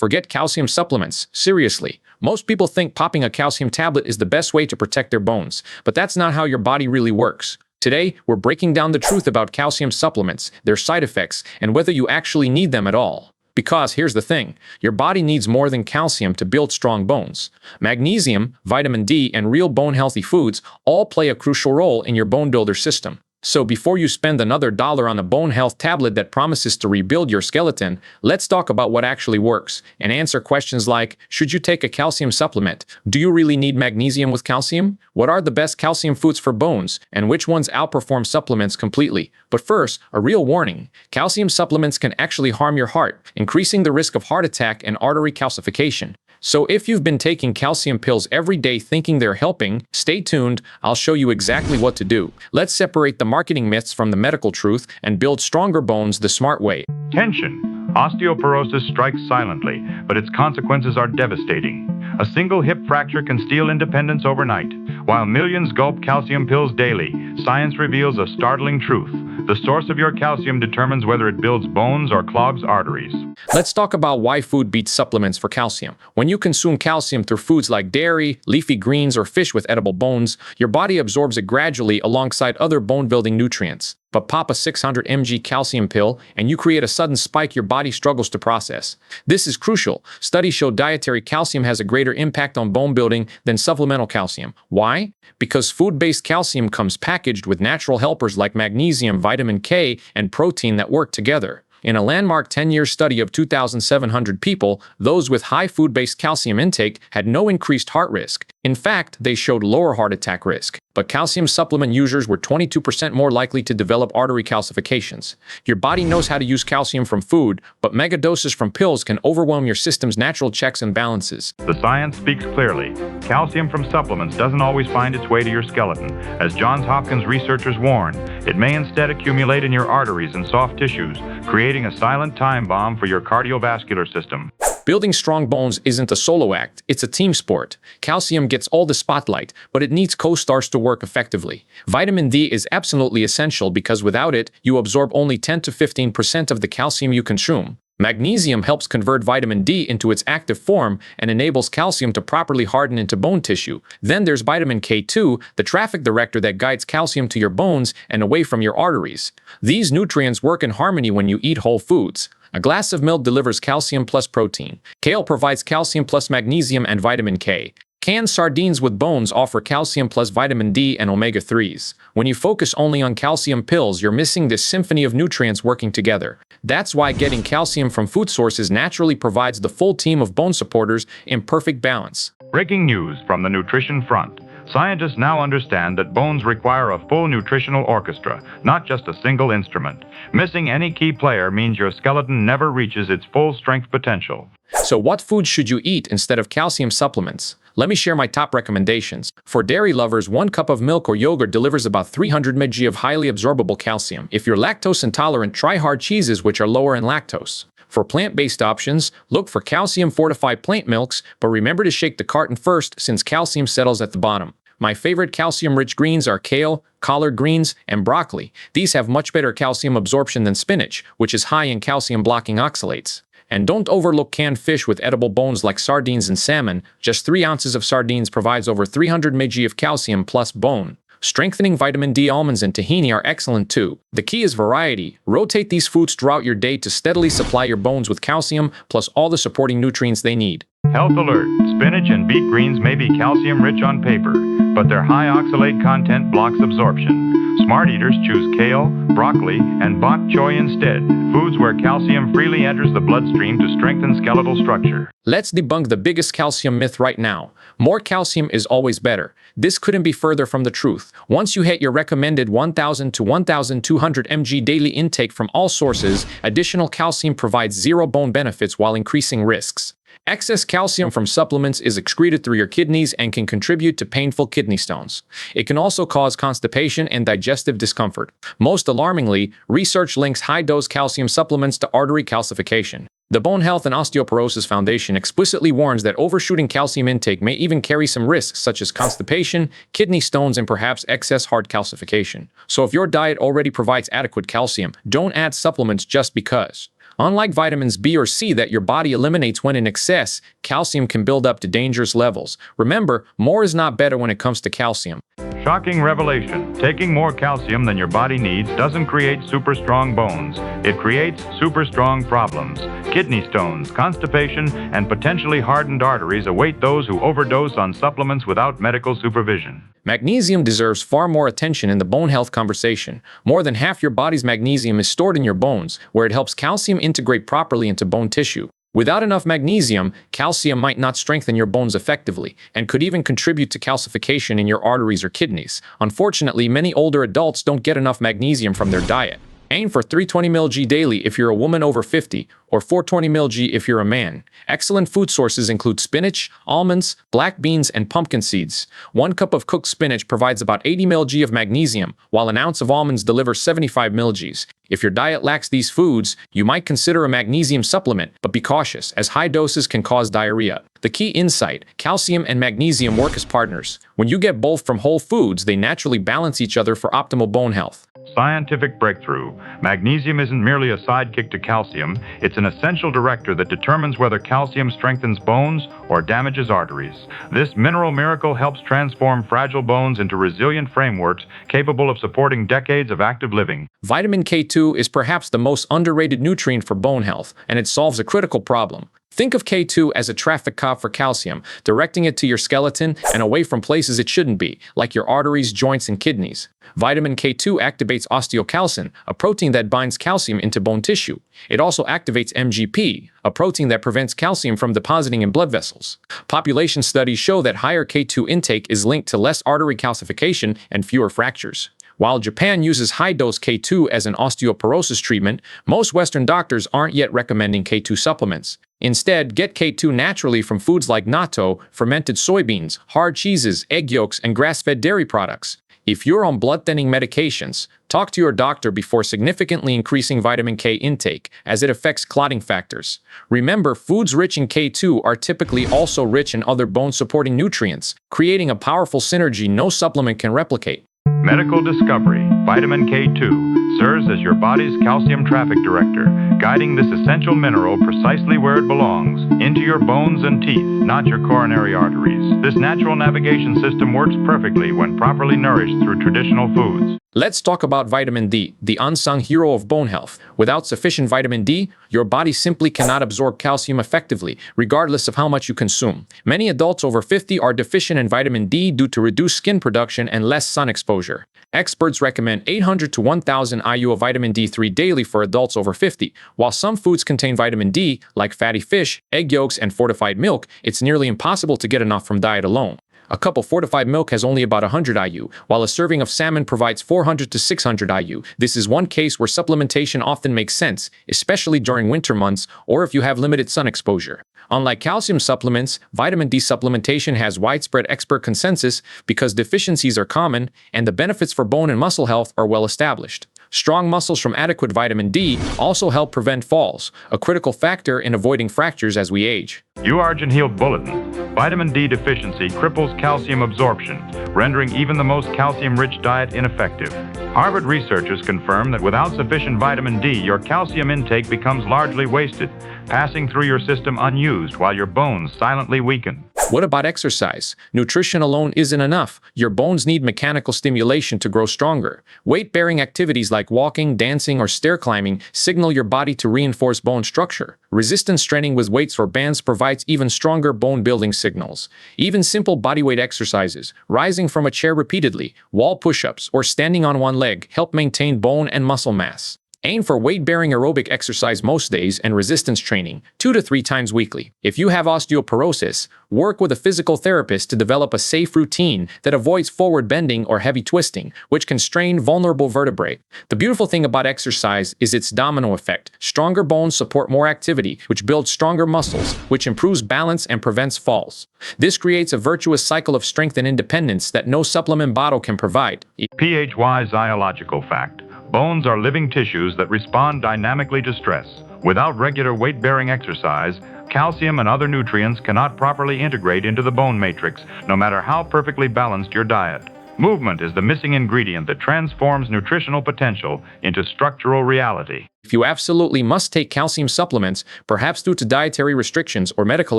Forget calcium supplements. Seriously. Most people think popping a calcium tablet is the best way to protect their bones, but that's not how your body really works. Today, we're breaking down the truth about calcium supplements, their side effects, and whether you actually need them at all. Because here's the thing, your body needs more than calcium to build strong bones. Magnesium, vitamin D, and real bone-healthy foods all play a crucial role in your bone builder system. So before you spend another dollar on a bone health tablet that promises to rebuild your skeleton, let's talk about what actually works and answer questions like, should you take a calcium supplement? Do you really need magnesium with calcium? What are the best calcium foods for bones? And which ones outperform supplements completely? But first, a real warning. Calcium supplements can actually harm your heart, increasing the risk of heart attack and artery calcification. So if you've been taking calcium pills every day thinking they're helping, stay tuned, I'll show you exactly what to do. Let's separate the marketing myths from the medical truth and build stronger bones the smart way. Tension. Osteoporosis strikes silently, but its consequences are devastating. A single hip fracture can steal independence overnight. While millions gulp calcium pills daily, science reveals a startling truth. The source of your calcium determines whether it builds bones or clogs arteries. Let's talk about why food beats supplements for calcium. When you consume calcium through foods like dairy, leafy greens, or fish with edible bones, your body absorbs it gradually alongside other bone-building nutrients. But pop a 600 mg calcium pill, and you create a sudden spike your body struggles to process. This is crucial. Studies show dietary calcium has a greater impact on bone building than supplemental calcium. Why? Because food-based calcium comes packaged with natural helpers like magnesium, vitamin K, and protein that work together. In a landmark 10-year study of 2,700 people, those with high food-based calcium intake had no increased heart risk. In fact, they showed lower heart attack risk. But calcium supplement users were 22% more likely to develop artery calcifications. Your body knows how to use calcium from food, but megadoses from pills can overwhelm your system's natural checks and balances. The science speaks clearly. Calcium from supplements doesn't always find its way to your skeleton. As Johns Hopkins researchers warn, it may instead accumulate in your arteries and soft tissues, creating a silent time bomb for your cardiovascular system. Building strong bones isn't a solo act, it's a team sport. Calcium gets all the spotlight, but it needs co-stars to work effectively. Vitamin D is absolutely essential because without it, you absorb only 10 to 15% of the calcium you consume. Magnesium helps convert vitamin D into its active form and enables calcium to properly harden into bone tissue. Then there's vitamin K2, the traffic director that guides calcium to your bones and away from your arteries. These nutrients work in harmony when you eat whole foods. A glass of milk delivers calcium plus protein. Kale provides calcium plus magnesium and vitamin K. Canned sardines with bones offer calcium plus vitamin D and omega-3s. When you focus only on calcium pills, you're missing this symphony of nutrients working together. That's why getting calcium from food sources naturally provides the full team of bone supporters in perfect balance. Breaking news from the nutrition front. Scientists now understand that bones require a full nutritional orchestra, not just a single instrument. Missing any key player means your skeleton never reaches its full strength potential. So what foods should you eat instead of calcium supplements? Let me share my top recommendations. For dairy lovers, 1 cup of milk or yogurt delivers about 300 mg of highly absorbable calcium. If you're lactose intolerant, try hard cheeses which are lower in lactose. For plant-based options, look for calcium-fortified plant milks, but remember to shake the carton first since calcium settles at the bottom. My favorite calcium-rich greens are kale, collard greens, and broccoli. These have much better calcium absorption than spinach, which is high in calcium-blocking oxalates. And don't overlook canned fish with edible bones like sardines and salmon. Just 3 ounces of sardines provides over 300 mg of calcium plus bone. Strengthening vitamin D almonds and tahini are excellent too. The key is variety. Rotate these foods throughout your day to steadily supply your bones with calcium plus all the supporting nutrients they need. Health alert. Spinach and beet greens may be calcium-rich on paper, but their high oxalate content blocks absorption. Smart eaters choose kale, broccoli, and bok choy instead, foods where calcium freely enters the bloodstream to strengthen skeletal structure. Let's debunk the biggest calcium myth right now. More calcium is always better. This couldn't be further from the truth. Once you hit your recommended 1,000 to 1,200 mg daily intake from all sources, additional calcium provides zero bone benefits while increasing risks. Excess calcium from supplements is excreted through your kidneys and can contribute to painful kidney stones. It can also cause constipation and digestive discomfort. Most alarmingly, research links high-dose calcium supplements to artery calcification. The Bone Health and Osteoporosis Foundation explicitly warns that overshooting calcium intake may even carry some risks such as constipation, kidney stones, and perhaps excess heart calcification. So if your diet already provides adequate calcium, don't add supplements just because. Unlike vitamins B or C that your body eliminates when in excess, calcium can build up to dangerous levels. Remember, more is not better when it comes to calcium. Shocking revelation. Taking more calcium than your body needs doesn't create super strong bones. It creates super strong problems. Kidney stones, constipation, and potentially hardened arteries await those who overdose on supplements without medical supervision. Magnesium deserves far more attention in the bone health conversation. More than half your body's magnesium is stored in your bones, where it helps calcium integrate properly into bone tissue. Without enough magnesium, calcium might not strengthen your bones effectively and could even contribute to calcification in your arteries or kidneys. Unfortunately, many older adults don't get enough magnesium from their diet. Aim for 320 mg daily if you're a woman over 50, or 420 mg if you're a man. Excellent food sources include spinach, almonds, black beans, and pumpkin seeds. 1 cup of cooked spinach provides about 80 mg of magnesium, while an ounce of almonds delivers 75 mg. If your diet lacks these foods, you might consider a magnesium supplement, but be cautious, as high doses can cause diarrhea. The key insight: calcium and magnesium work as partners. When you get both from whole foods, they naturally balance each other for optimal bone health. Scientific breakthrough. Magnesium isn't merely a sidekick to calcium, it's an essential director that determines whether calcium strengthens bones or damages arteries. This mineral miracle helps transform fragile bones into resilient frameworks capable of supporting decades of active living. Vitamin K2 is perhaps the most underrated nutrient for bone health, and it solves a critical problem. Think of K2 as a traffic cop for calcium, directing it to your skeleton and away from places it shouldn't be, like your arteries, joints, and kidneys. Vitamin K2 activates osteocalcin, a protein that binds calcium into bone tissue. It also activates MGP, a protein that prevents calcium from depositing in blood vessels. Population studies show that higher K2 intake is linked to less artery calcification and fewer fractures. While Japan uses high-dose K2 as an osteoporosis treatment, most Western doctors aren't yet recommending K2 supplements. Instead, get K2 naturally from foods like natto, fermented soybeans, hard cheeses, egg yolks, and grass-fed dairy products. If you're on blood-thinning medications, talk to your doctor before significantly increasing vitamin K intake, as it affects clotting factors. Remember, foods rich in K2 are typically also rich in other bone-supporting nutrients, creating a powerful synergy no supplement can replicate. Medical discovery. Vitamin K2 serves as your body's calcium traffic director, guiding this essential mineral precisely where it belongs, into your bones and teeth, not your coronary arteries. This natural navigation system works perfectly when properly nourished through traditional foods. Let's talk about vitamin D, the unsung hero of bone health. Without sufficient vitamin D, your body simply cannot absorb calcium effectively, regardless of how much you consume. Many adults over 50 are deficient in vitamin D due to reduced skin production and less sun exposure. Experts recommend 800 to 1,000 IU of vitamin D3 daily for adults over 50. While some foods contain vitamin D, like fatty fish, egg yolks, and fortified milk, it's nearly impossible to get enough from diet alone. A cup of fortified milk has only about 100 IU, while a serving of salmon provides 400 to 600 IU. This is one case where supplementation often makes sense, especially during winter months or if you have limited sun exposure. Unlike calcium supplements, vitamin D supplementation has widespread expert consensus because deficiencies are common and the benefits for bone and muscle health are well established. Strong muscles from adequate vitamin D also help prevent falls, a critical factor in avoiding fractures as we age. Argent Healed Bulletin. Vitamin D deficiency cripples calcium absorption, rendering even the most calcium-rich diet ineffective. Harvard researchers confirm that without sufficient vitamin D, your calcium intake becomes largely wasted, passing through your system unused while your bones silently weaken. What about exercise? Nutrition alone isn't enough. Your bones need mechanical stimulation to grow stronger. Weight-bearing activities like walking, dancing, or stair climbing signal your body to reinforce bone structure. Resistance training with weights or bands provides even stronger bone-building signals. Even simple bodyweight exercises, rising from a chair repeatedly, wall push-ups, or standing on one leg help maintain bone and muscle mass. Aim for weight-bearing aerobic exercise most days and resistance training 2 to 3 times weekly. If you have osteoporosis, work with a physical therapist to develop a safe routine that avoids forward bending or heavy twisting, which can strain vulnerable vertebrae. The beautiful thing about exercise is its domino effect. Stronger bones support more activity, which builds stronger muscles, which improves balance and prevents falls. This creates a virtuous cycle of strength and independence that no supplement bottle can provide. PHY Zyological fact. Bones are living tissues that respond dynamically to stress. Without regular weight-bearing exercise, calcium and other nutrients cannot properly integrate into the bone matrix, no matter how perfectly balanced your diet. Movement is the missing ingredient that transforms nutritional potential into structural reality. If you absolutely must take calcium supplements, perhaps due to dietary restrictions or medical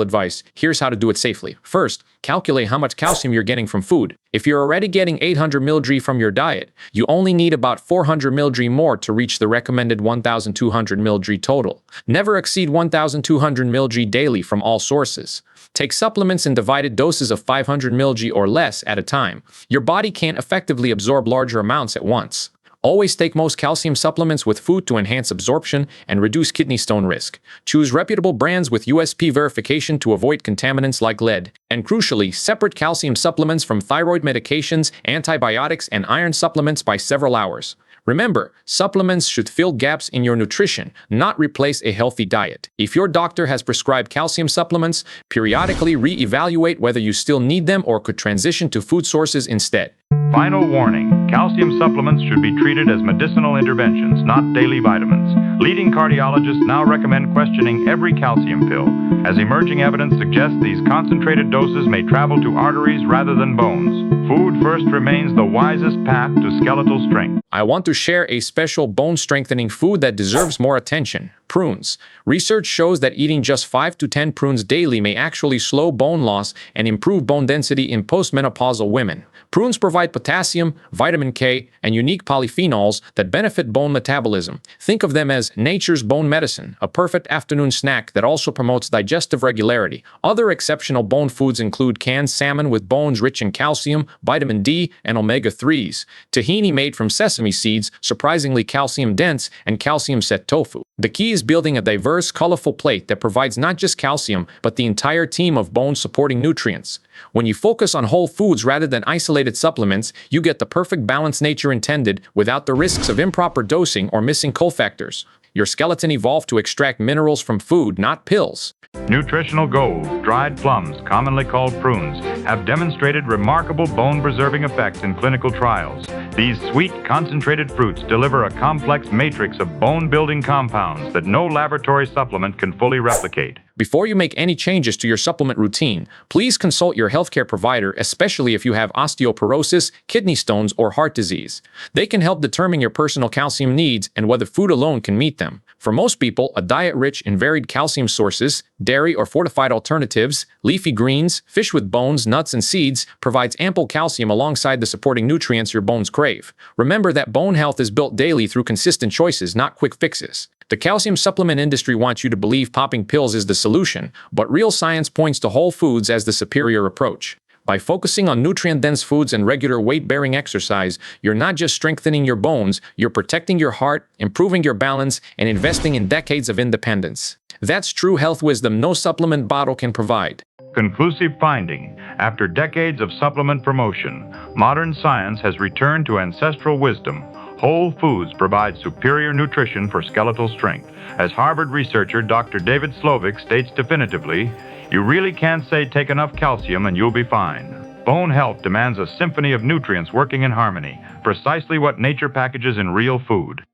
advice, here's how to do it safely. First, calculate how much calcium you're getting from food. If you're already getting 800 mg from your diet, you only need about 400 mg more to reach the recommended 1,200 mg total. Never exceed 1,200 mg daily from all sources. Take supplements in divided doses of 500 mg or less at a time. Your body can't effectively absorb larger amounts at once. Always take most calcium supplements with food to enhance absorption and reduce kidney stone risk. Choose reputable brands with USP verification to avoid contaminants like lead. And crucially, separate calcium supplements from thyroid medications, antibiotics, and iron supplements by several hours. Remember, supplements should fill gaps in your nutrition, not replace a healthy diet. If your doctor has prescribed calcium supplements, periodically re-evaluate whether you still need them or could transition to food sources instead. Final warning, calcium supplements should be treated as medicinal interventions, not daily vitamins. Leading cardiologists now recommend questioning every calcium pill, as emerging evidence suggests these concentrated doses may travel to arteries rather than bones. Food first remains the wisest path to skeletal strength. I want to share a special bone-strengthening food that deserves more attention: prunes. Research shows that eating just 5 to 10 prunes daily may actually slow bone loss and improve bone density in postmenopausal women. Prunes provide potassium, vitamin K, and unique polyphenols that benefit bone metabolism. Think of them as nature's bone medicine, a perfect afternoon snack that also promotes digestive regularity. Other exceptional bone foods include canned salmon with bones rich in calcium, vitamin D, and omega-3s. Tahini made from sesame seeds, surprisingly calcium-dense, and calcium-set tofu. The key is building a diverse, colorful plate that provides not just calcium, but the entire team of bone-supporting nutrients. When you focus on whole foods rather than isolated supplements, you get the perfect balance nature intended without the risks of improper dosing or missing cofactors. Your skeleton evolved to extract minerals from food, not pills. Nutritional gold, dried plums, commonly called prunes, have demonstrated remarkable bone-preserving effects in clinical trials. These sweet, concentrated fruits deliver a complex matrix of bone-building compounds that no laboratory supplement can fully replicate. Before you make any changes to your supplement routine, please consult your healthcare provider, especially if you have osteoporosis, kidney stones, or heart disease. They can help determine your personal calcium needs and whether food alone can meet them. For most people, a diet rich in varied calcium sources, dairy or fortified alternatives, leafy greens, fish with bones, nuts, and seeds provides ample calcium alongside the supporting nutrients your bones crave. Remember that bone health is built daily through consistent choices, not quick fixes. The calcium supplement industry wants you to believe popping pills is the solution, but real science points to whole foods as the superior approach. By focusing on nutrient-dense foods and regular weight-bearing exercise, you're not just strengthening your bones, you're protecting your heart, improving your balance, and investing in decades of independence. That's true health wisdom no supplement bottle can provide. Conclusive finding. After decades of supplement promotion, modern science has returned to ancestral wisdom. Whole foods provide superior nutrition for skeletal strength. As Harvard researcher Dr. David Slovic states definitively, you really can't say take enough calcium and you'll be fine. Bone health demands a symphony of nutrients working in harmony, precisely what nature packages in real food.